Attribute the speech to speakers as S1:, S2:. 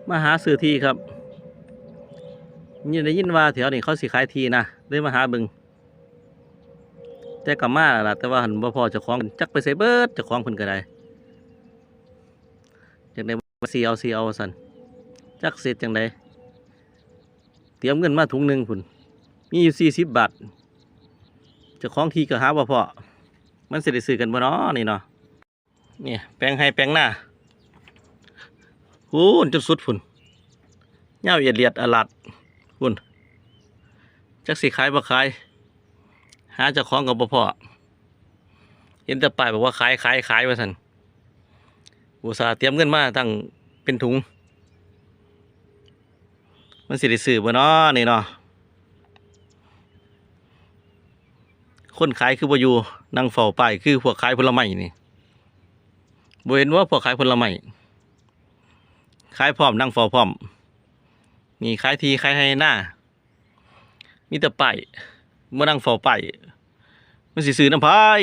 S1: มาหาซื้อที่ครับยินได้ยินว่าแถวนี้เขาสิขายที่นะเลยมาหาเบิ่งแต่ก็มาล่ะแต่ว่าหันบ่พอเจ้าของจักไปใส่เบิดเจ้าของเพิ่นก็ได้จังได๋สิเอาซั่นจักเสร็จจังได๋เตรียมเงินมาถุงหนึงพุ่นมีอยู่40 บาทเจ้าของที่ก็หาบ่พอมันสิได้ซื้อกันบ่น้อนี่เนาะนี่แปลงให้แปลงหน้าพูนจนสุดพุ่นยาวเหยียดอลัดพุ่นจักสิขายบ่ขายหาเจ้าของก็บ่พอเห็นแต่ป้ายบอกว่าขายว่าซั่นอุตส่าห์เตรียมเงินมาตั้งเป็นถุงมันสิได้ซื้อบ่น้อนี่เนาะคนขายคือบ่อยู่นั่งเฝ้าป้ายคือพวกขายผลไม้นี่บ่เห็นว่าพวกขายผลไม้ขายพร้อมนั่งเฝ้าพร้อมนี่ขายทีขายให้หน้ามีแต่ป้ายบ่นั่งเฝ้าป้ายมันสิซื้อน้ำพาย